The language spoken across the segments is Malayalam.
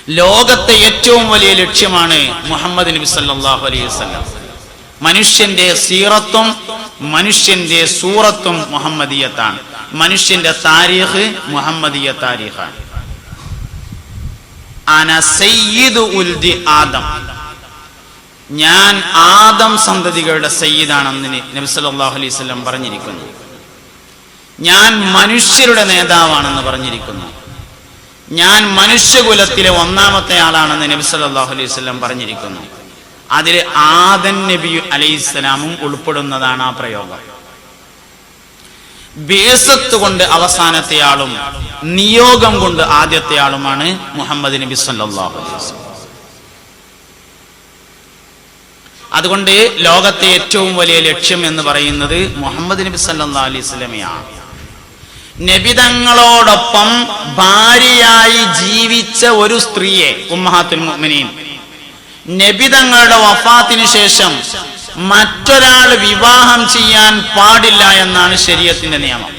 ലോകത്തെ ഏറ്റവും വലിയ ലക്ഷ്യമാണ് മുഹമ്മദ് നബി സല്ലല്ലാഹു അലൈഹി വസല്ലം. മനുഷ്യന്റെ സീറത്തും മനുഷ്യന്റെ സൂറത്തും മുഹമ്മദിയത്താണ്. മനുഷ്യന്റെ താരീഖ് മുഹമ്മദിയ താരീഖാണ്. അന സയ്യിദു ഉൽദി ആദം, ഞാൻ ആദം സന്തതികളുടെ സയ്യിദാണെന്ന് നബി സല്ലല്ലാഹു അലൈഹി വസല്ലം പറഞ്ഞിരിക്കുന്നു. ഞാൻ മനുഷ്യരുടെ നേതാവാണെന്ന് പറഞ്ഞിരിക്കുന്നു. ഞാൻ മനുഷ്യകുലത്തിലെ ഒന്നാമത്തെ ആളാണെന്ന് നബി സല്ലല്ലാഹു അലൈഹി വസല്ലം പറഞ്ഞിരിക്കുന്നു. അതിൽ ആദം നബി അലൈഹിസ്സലാമും ഉൾപ്പെടുന്നതാണ് ആ പ്രയോഗം. ബിഅ്സത്ത് കൊണ്ട് അവസാനത്തെ ആളും നിയോഗം കൊണ്ട് ആദ്യത്തെ ആളുമാണ് മുഹമ്മദ് നബി സല്ലല്ലാഹു അലൈഹി വസല്ലം. അതുകൊണ്ട് ലോകത്തെ ഏറ്റവും വലിയ ലക്ഷ്യം എന്ന് പറയുന്നത് മുഹമ്മദ് നബി സല്ലല്ലാഹു അലൈഹി വസല്ലമയാണ്. നബിതങ്ങളോടൊപ്പം ഭാര്യയായി ജീവിച്ച ഒരു സ്ത്രീയെ ഉമ്മഹാത്തുൽ മുഅ്മിനീൻ നബിതങ്ങളുടെ വഫാത്തിന് ശേഷം മറ്റൊരാൾ വിവാഹം ചെയ്യാൻ പാടില്ല എന്നാണ് ശരീഅത്തിന്റെ നിയമം.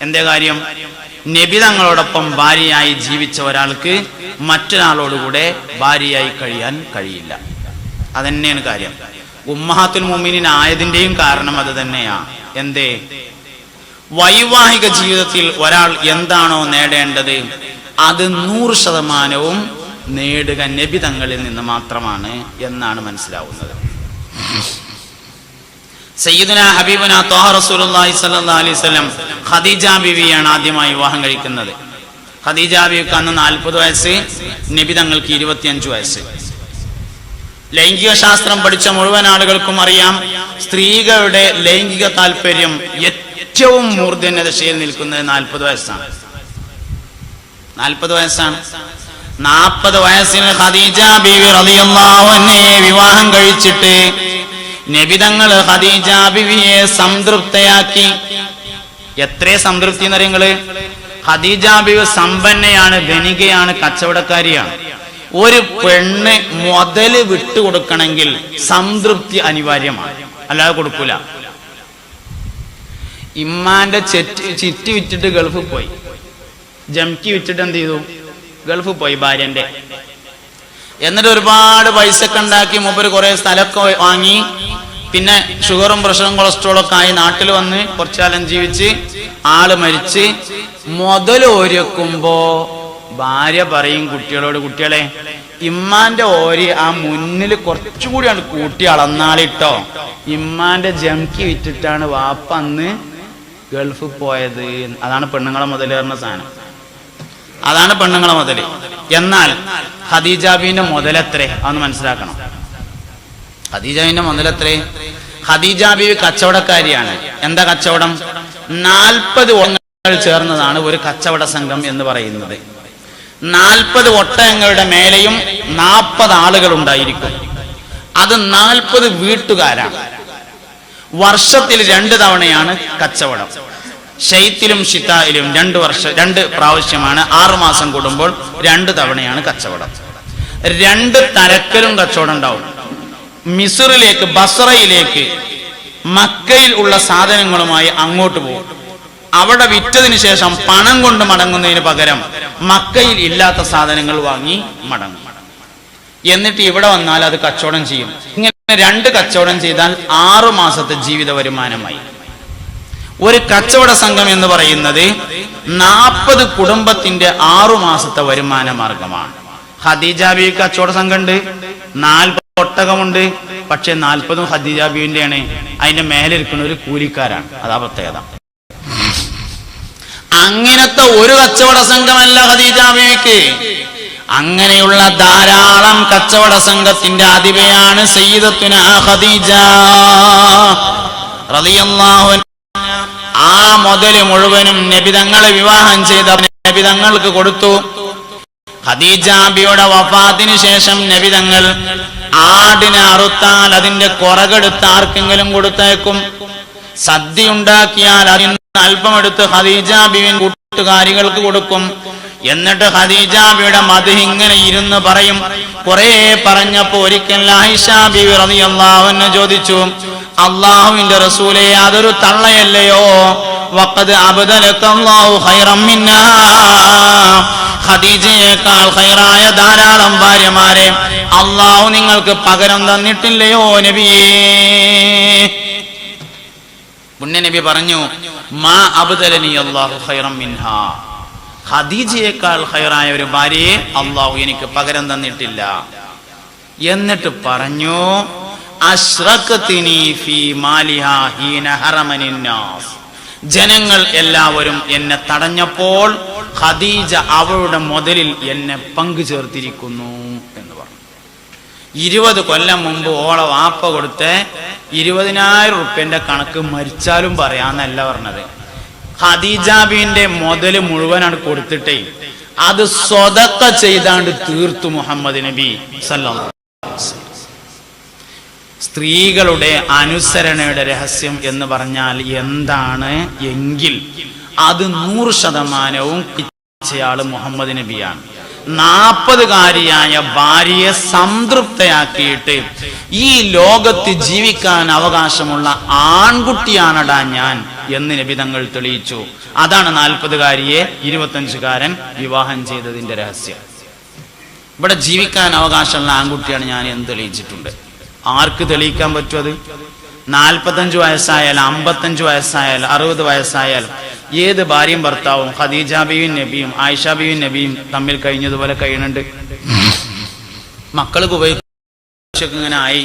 എന്തേ കാര്യം? നബിതങ്ങളോടൊപ്പം ഭാര്യയായി ജീവിച്ച ഒരാൾക്ക് മറ്റൊരാളോടുകൂടെ ഭാര്യയായി കഴിയാൻ കഴിയില്ല. അതന്നെയാണ് കാര്യം. ഉമ്മഹാത്തുൽ മുഅ്മിനീൻ ആയതിന്റെയും കാരണം അത് തന്നെയാണ്. എന്തേ? വൈവാഹിക ജീവിതത്തിൽ ഒരാൾ എന്താണോ നേടേണ്ടത് അത് 100% നേടുക നബിതങ്ങളിൽ നിന്ന് മാത്രമാണ് എന്നാണ് മനസ്സിലാവുന്നത്. സയ്യിദുനാ ഹബീബുനാ ത്വാഹ റസൂലുള്ളാഹി സ്വല്ലല്ലാഹു അലൈഹി വസല്ലം ഖദീജ ബീവിയാണ് ആദ്യമായി വിവാഹം കഴിക്കുന്നത്. ഖദീജ ബീവിക്ക് അന്ന് 40 വയസ്സ്, നബിതങ്ങൾക്ക് 25 വയസ്സ്. ലൈംഗിക ശാസ്ത്രം പഠിച്ച മുഴുവൻ ആളുകൾക്കും അറിയാം, സ്ത്രീകളുടെ ലൈംഗിക താല്പര്യം ഏറ്റവും മൂർധന്യദശയിൽ നിൽക്കുന്നത് 40 വയസ്സാണ്. 40 വയസ്സാണ്. 40 വയസ്സിന് ഖദീജ ബീവി റളിയല്ലാഹു അൻഹയെ വിവാഹം കഴിച്ചിട്ട് നബിതങ്ങൾ ഖദീജ ബീവിയെ സംതൃപ്തയാക്കി. എത്ര സംതൃപ്തി എന്നറിയങ്ങള്? ഖദീജ ബീവി സമ്പന്നയാണ്, ധനികയാണ്, കച്ചവടക്കാരിയാണ്. ഒരു പെണ്ണ് മുതല് വിട്ടുകൊടുക്കണമെങ്കിൽ സംതൃപ്തി അനിവാര്യമാണ്, അല്ലാതെ കൊടുക്കൂല. ഇമ്മാന്റെ ചിറ്റി വിറ്റിട്ട് ഗൾഫിൽ പോയി, ജംക്കി വിറ്റിട്ട് എന്ത് ചെയ്തു? ഗൾഫിൽ പോയി ഭാര്യന്റെ. എന്നിട്ട് ഒരുപാട് പൈസ ഒക്കെ ഉണ്ടാക്കി മൂപ്പര് കുറെ സ്ഥലമൊക്കെ വാങ്ങി, പിന്നെ ഷുഗറും പ്രഷറും കൊളസ്ട്രോളും ഒക്കെ ആയി നാട്ടിൽ വന്ന് കുറച്ചാലം ജീവിച്ച് ആള് മരിച്ച് മുതൽ ഒരുക്കുമ്പോ ഭാര്യ പറയും കുട്ടികളോട്, കുട്ടികളെ ഇമ്മാന്റെ ഓരി ആ മുന്നിൽ കുറച്ചുകൂടിയാണ് കൂട്ടി അളന്നാളിട്ടോ, ഇമ്മാന്റെ ജംക്കി വിറ്റിട്ടാണ് വാപ്പ അന്ന് ഗൾഫിൽ പോയത്. അതാണ് പെണ്ണുങ്ങളെ മുതൽ പറഞ്ഞ സാധനം, അതാണ് പെണ്ണുങ്ങളെ മുതൽ. എന്നാൽ ഖദീജ ബീവിന്റെ മുതലെത്രേ അതൊന്ന് മനസ്സിലാക്കണം. ഖദീജ ബീവിന്റെ മുതലെത്രേ? ഖദീജ ബീവി കച്ചവടക്കാരിയാണ്. എന്താ കച്ചവടം? 40 ഒട്ടകങ്ങൾ ചേർന്നതാണ് ഒരു കച്ചവട സംഘം എന്ന് പറയുന്നത്. 40 ഒട്ടകങ്ങളുടെ മേലെയും 40 ആളുകൾ ഉണ്ടായിരിക്കും. അത് 40 വീട്ടുകാരാണ്. വർഷത്തിൽ 2 തവണയാണ് കച്ചവടം. ശൈത്തിലും ഷിതായിലും 2 പ്രാവശ്യമാണ്. 6 മാസം കൂടുമ്പോൾ 2 തവണയാണ് കച്ചവടം. 2 തരക്കലും കച്ചവടം ഉണ്ടാവും. മിസ്റിലേക്ക്, ബസ്രയിലേക്ക്, മക്കയിൽ ഉള്ള സാധനങ്ങളുമായി അങ്ങോട്ട് പോകും. അവിടെ വിറ്റതിന് ശേഷം പണം കൊണ്ട് മടങ്ങുന്നതിന് പകരം മക്കയിൽ ഇല്ലാത്ത സാധനങ്ങൾ വാങ്ങി മടങ്ങും. എന്നിട്ട് ഇവിടെ വന്നാൽ അത് കച്ചവടം ചെയ്യും. ഇങ്ങനെ 2 കച്ചവടം ചെയ്താൽ 6 മാസത്തെ ജീവിത വരുമാനമായി. ഒരു കച്ചവട സംഘം എന്ന് പറയുന്നത് 40 കുടുംബത്തിന്റെ 6 മാസത്തെ വരുമാന മാർഗമാണ്. ഖദീജ ബീവി കച്ചവട സംഘം ഉണ്ട്, 40 ഒട്ടകമുണ്ട്. പക്ഷെ 40 ഖദീജ ബീവിന്റെയാണ്. അതിന്റെ മേലെ ഇരിക്കുന്ന ഒരു കൂലിക്കാരാണ്. അതാ പ്രത്യേകത. അങ്ങനത്തെ ഒരു കച്ചവട സംഘമല്ല ഖദീജ ബീവിക്ക്. അങ്ങനെയുള്ള ധാരാളം കച്ചവട സംഘത്തിന്റെ അധിപയാണ് സയ്യിദത്തുനാ ഖദീജ റളിയല്ലാഹു അൻഹ. ആ മുതൽ മുഴുവനും നബിതങ്ങളെ വിവാഹം ചെയ്ത നബിതങ്ങൾക്ക് കൊടുത്തു. ഖദീജ ബിയുടെ വഫാത്തിന് ശേഷം നബിതങ്ങൾ ആടിനെ അറുത്താൽ അതിന്റെ കുറകെടുത്ത് ആർക്കെങ്കിലും കൊടുത്തേക്കും. സദ്യ ഉണ്ടാക്കിയാൽ അതിന് അല്പമെടുത്ത് ഖദീജ ബിവിൻ കൂട്ടുകാരികൾക്ക് കൊടുക്കും. എന്നിട്ട് ഖദീജ ബിയുടെ മദ്ഹ് ഇങ്ങനെ ഇരുന്ന് പറയും. കുറെ പറഞ്ഞപ്പോ ഒരിക്കൽ ആയിഷ ബിവി റളിയല്ലാഹു അൻഹ ചോദിച്ചു, അള്ളാഹുവിന്റെ റസൂലേ, അതൊരു തള്ളയല്ലയോ? വഖദ് അബ്ദലകല്ലാഹു ഖൈറൻ മിന്നാ, ഖദീജയേക്കാൾ ഖൈറായ ധാരാളം ഭാര്യമാരെ അല്ലാഹു നിങ്ങൾക്ക് പകരം തന്നിട്ടില്ലയോ നബിയേ? പുണ്യനബി പറഞ്ഞു, മാ അബ്ദലനി അല്ലാഹു ഖൈറൻ മിൻഹാ, ഖദീജയേക്കാൾ ഖൈറായ ഒരു ഭാര്യയെ അല്ലാഹു എനിക്ക് പകരം തന്നിട്ടില്ല. എന്നിട്ട് പറഞ്ഞു, അശ്റഖ്തിനി ഫീ മാലിഹാ ഹീന ഹറമനിൻ നാസ്, ജനങ്ങൾ എല്ലാവരും എന്നെ തടഞ്ഞപ്പോൾ ഖദീജ അവളുടെ മുതലിൽ എന്നെ പങ്കു ചേർത്തിരിക്കുന്നു എന്ന് പറഞ്ഞു. 20 കൊല്ലം മുമ്പ് ഓളെ വാപ്പ കൊടുത്ത 20,000 റുപ്യന്റെ കണക്ക് മരിച്ചാലും പറയാന്നല്ല പറഞ്ഞത്. ഖദീജ ബീന്റെ മുതല് മുഴുവനാണ് കൊടുത്തിട്ടേ അത് സ്വതക്ക ചെയ്താണ്ട് തീർത്തു മുഹമ്മദ് നബി സല്ലല്ലാഹു അലൈഹി വസല്ലം. സ്ത്രീകളുടെ അനുസരണയുടെ രഹസ്യം എന്ന് പറഞ്ഞാൽ എന്താണ് എങ്കിൽ അത് 100% മുഹമ്മദ് നബിയാണ്. 40-കാരിയായ ഭാര്യയെ സംതൃപ്തയാക്കിയിട്ട് ഈ ലോകത്ത് ജീവിക്കാൻ അവകാശമുള്ള ആൺകുട്ടിയാണടാ ഞാൻ എന്ന് നബി തങ്ങൾ തെളിയിച്ചു. അതാണ് 40-കാരിയെ 25-കാരൻ വിവാഹം ചെയ്തതിന്റെ രഹസ്യം. ഇവിടെ ജീവിക്കാൻ അവകാശമുള്ള ആൺകുട്ടിയാണ് ഞാൻ എന്ന് തെളിയിച്ചിട്ടുണ്ട്. ആർക്ക് തെളിയിക്കാൻ പറ്റും? അത് 45 വയസ്സായാൽ, 55 വയസ്സായാൽ, 60 വയസ്സായാൽ ഏത് ഭാര്യയും ഭർത്താവും ഖദീജ ബീവിയും നബിയും ആയിഷ ബീവിയും നബിയും തമ്മിൽ കഴിഞ്ഞതുപോലെ കഴിയുന്നുണ്ട്. മക്കൾക്ക് ഉപയോഗിച്ചൊക്കെ ഇങ്ങനെ ആയി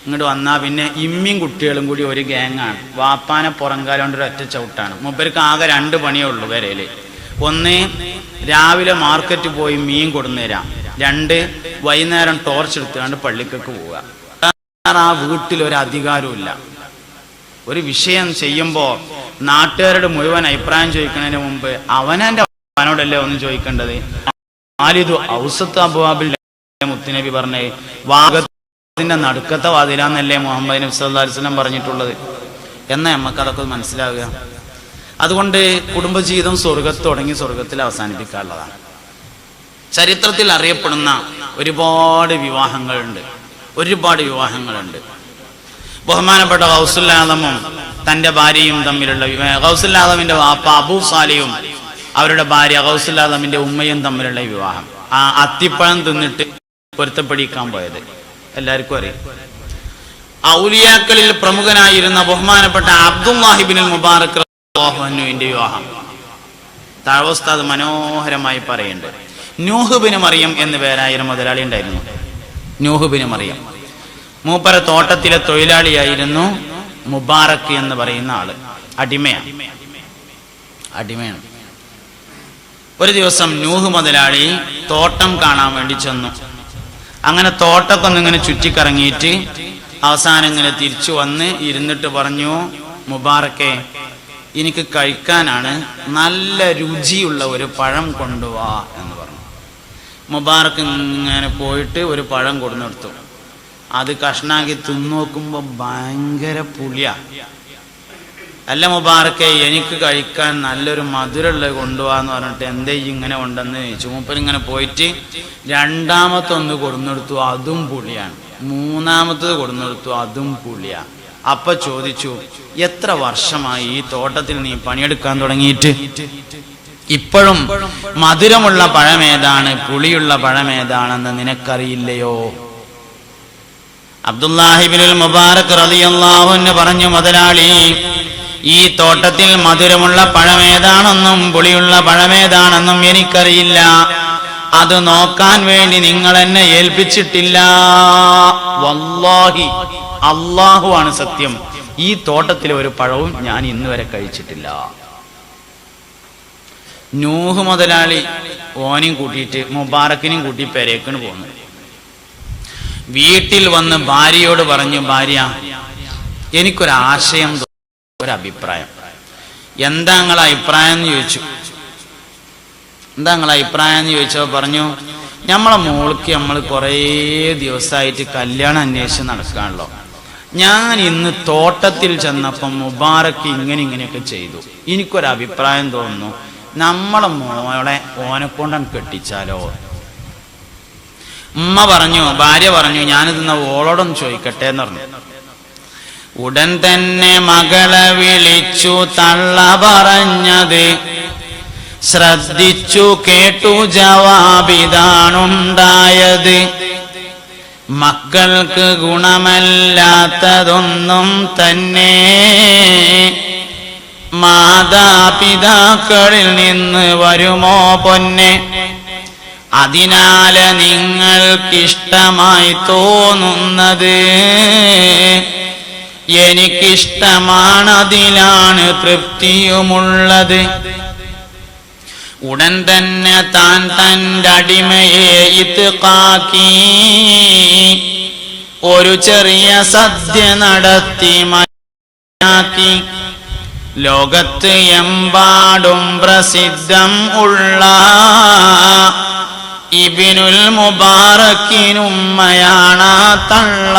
ഇങ്ങോട്ട് വന്നാ പിന്നെ ഇമ്മിയും കുട്ടികളും കൂടി ഒരു ഗ്യാങ്ങാണ്. വാപ്പാനെ പുറംകാലം കൊണ്ട് ഒരു ഒറ്റ ചവിട്ടാണ്. മൂപ്പർക്ക് ആകെ 2 പണിയേ ഉള്ളൂ വരയില്. ഒന്ന്, രാവിലെ മാർക്കറ്റ് പോയി മീൻ കൊടുന്നേരാം. 2, വൈകുന്നേരം ടോർച്ച് എടുത്തുകൊണ്ട് പള്ളിക്കൊക്കെ പോവുക. ആ വീട്ടിൽ ഒരു അധികാരവും ഇല്ല. ഒരു വിഷയം ചെയ്യുമ്പോൾ നാട്ടുകാരുടെ മുഴുവൻ അഭിപ്രായം ചോദിക്കുന്നതിന് മുമ്പ് അവനോടല്ലേ ഒന്ന് ചോദിക്കേണ്ടത്. ആലിദു ഔസത്ത് അബ്വാബിൽ മുത്തുനബി പറഞ്ഞേ വാഗത്തിന്റെ നടുക്കത്തെ വാതിലാന്നല്ലേ മുഹമ്മദ് നബി സല്ലല്ലാഹു അലൈഹി വസല്ലം പറഞ്ഞിട്ടുള്ളത്. എന്നാ നമുക്ക് അതൊക്കെ മനസ്സിലാവുക. അതുകൊണ്ട് കുടുംബജീവിതം സ്വർഗത്ത് തുടങ്ങി സ്വർഗത്തിൽ അവസാനിപ്പിക്കാനുള്ളതാണ്. ചരിത്രത്തിൽ അറിയപ്പെടുന്ന ഒരുപാട് വിവാഹങ്ങളുണ്ട്. ബഹുമാനപ്പെട്ട ഗൗസുൽ ആദമും തന്റെ ഭാര്യയും തമ്മിലുള്ള ഗൗസുൽ ആദമിന്റെ വാപ്പ അബൂ സാലിയും അവരുടെ ഭാര്യ ഗൗസുൽ ആദമിന്റെ ഉമ്മയും തമ്മിലുള്ള വിവാഹം. ആ അത്തിപ്പഴം തിന്നിട്ട് പൊരുത്തപ്പെടിക്കാൻ പോയത് എല്ലാവർക്കും അറിയാം. ഔലിയാക്കളിൽ പ്രമുഖനായിരുന്ന ബഹുമാനപ്പെട്ട അബ്ദുല്ലാഹി ഇബ്നുൽ മുബാറക് റളിയല്ലാഹു അൻഹുവിന്റെ വിവാഹം താഴ്വസ്താദ് മനോഹരമായി പറയുന്നുണ്ട്. നൂഹ് ബിൻ മറിയം എന്ന് പേരായ മുതലാളി ഉണ്ടായിരുന്നു. നൂഹ് ബിൻ മറിയം മൂപ്പര തോട്ടത്തിലെ തൊഴിലാളിയായിരുന്നു. മുബാറക് എന്ന് പറയുന്ന ആള് അടിമയാണ്. ഒരു ദിവസം നൂഹ് മുതലാളി തോട്ടം കാണാൻ വേണ്ടി ചെന്നു. അങ്ങനെ തോട്ടമൊക്കെ ഒന്നിങ്ങനെ ചുറ്റിക്കറങ്ങിയിട്ട് അവസാനം ഇങ്ങനെ തിരിച്ചു വന്ന് ഇരുന്നിട്ട് പറഞ്ഞു, മുബാറക്കെ, എനിക്ക് കഴിക്കാനാണ് നല്ല രുചിയുള്ള ഒരു പഴം കൊണ്ടുവാ എന്ന് പറഞ്ഞു. മുബാറക്ക് ഇങ്ങനെ പോയിട്ട് ഒരു പഴം കൊടുന്നെടുത്തു. അത് കഷ്ണാക്കി തിന്നോക്കുമ്പോ ഭയങ്കര പുളിയാ. അല്ല മുബാറക്കെ, എനിക്ക് കഴിക്കാൻ നല്ലൊരു മധുരമുള്ളത് കൊണ്ടുപോകാന്ന് പറഞ്ഞിട്ട് എന്തേ ഇങ്ങനെ ഉണ്ടെന്ന് ചോദിച്ചു. മൂപ്പരിങ്ങനെ പോയിട്ട് 2ാമത്തെ കൊടുന്നെടുത്തു, അതും പുളിയാണ്. 3ാമത്തത് കൊടുന്നെടുത്തു, അതും പുളിയാ. അപ്പൊ ചോദിച്ചു, എത്ര വർഷമായി ഈ തോട്ടത്തിൽ നീ പണിയെടുക്കാൻ തുടങ്ങിയിട്ട്? ഇപ്പോഴും മധുരമുള്ള പഴമേതാണ് പുളിയുള്ള പഴമേതാണെന്ന് നിനക്കറിയില്ലയോ? അബ്ദുല്ലാഹി ഇബ്നുൽ മുബാറക് റളിയല്ലാഹു അൻഹു പറഞ്ഞു, മുതലാളി, ഈ തോട്ടത്തിൽ മധുരമുള്ള പഴമേതാണെന്നും പുളിയുള്ള പഴമേതാണെന്നും എനിക്കറിയില്ല. അത് നോക്കാൻ വേണ്ടി നിങ്ങൾ എന്നെ ഏൽപ്പിച്ചിട്ടില്ല. വല്ലാഹി, അല്ലാഹുവാണ് സത്യം, ഈ തോട്ടത്തിലെ ഒരു പഴവും ഞാൻ ഇന്ന് വരെ കഴിച്ചിട്ടില്ല. നൂഹ് മുതലാളി ഓനെയും കൂട്ടിയിട്ട് മുബാറക്കിനെയും കൂട്ടി പെരേക്കിന് പോന്നു. വീട്ടിൽ വന്ന് ഭാര്യയോട് പറഞ്ഞു, ഭാര്യ, എനിക്കൊരാശയം, ഒരഭിപ്രായം. എന്താ നിങ്ങളെ അഭിപ്രായം എന്ന് ചോദിച്ചു. ചോദിച്ചപ്പോൾ പറഞ്ഞു, നമ്മളെ മോൾക്ക് നമ്മൾ കുറേ ദിവസമായിട്ട് കല്യാണം അന്വേഷിച്ച് നടക്കാണല്ലോ. ഞാൻ ഇന്ന് തോട്ടത്തിൽ ചെന്നപ്പം മുബാറക്ക് ഇങ്ങനെയൊക്കെ ചെയ്തു. എനിക്കൊരഭിപ്രായം തോന്നുന്നു, നമ്മളെ മോളെ ഓനെക്കൊണ്ടാണ് കെട്ടിച്ചാലോ. ഭാര്യ പറഞ്ഞു, ഞാനിത് ഓളോടൊന്ന് ചോദിക്കട്ടെ എന്ന് പറഞ്ഞു. ഉടൻ തന്നെ മകളെ വിളിച്ചു തള്ള പറഞ്ഞത് ശ്രദ്ധിച്ചു കേട്ടു ജവാബിതാണുണ്ടായത്. മക്കൾക്ക് ഗുണമല്ലാത്തതൊന്നും തന്നെ മാതാപിതാക്കളിൽ നിന്ന് വരുമോ പൊന്നെ? അതിനാല് നിങ്ങൾക്കിഷ്ടമായി തോന്നുന്നത് എനിക്കിഷ്ടമാണതിലാണ് തൃപ്തിയുമുള്ളത്. ഉടൻ തന്നെ താൻ തൻ്റെ അടിമയെ ഇത്ഖാക്കി ഒരു ചെറിയ സദ്യ നടത്തി മനാക്കി. ലോകത്ത് എമ്പാടും പ്രസിദ്ധം ഉള്ള ഇബ്നുൽ മുബാറക്കിനുമ്മയാണ് തള്ള.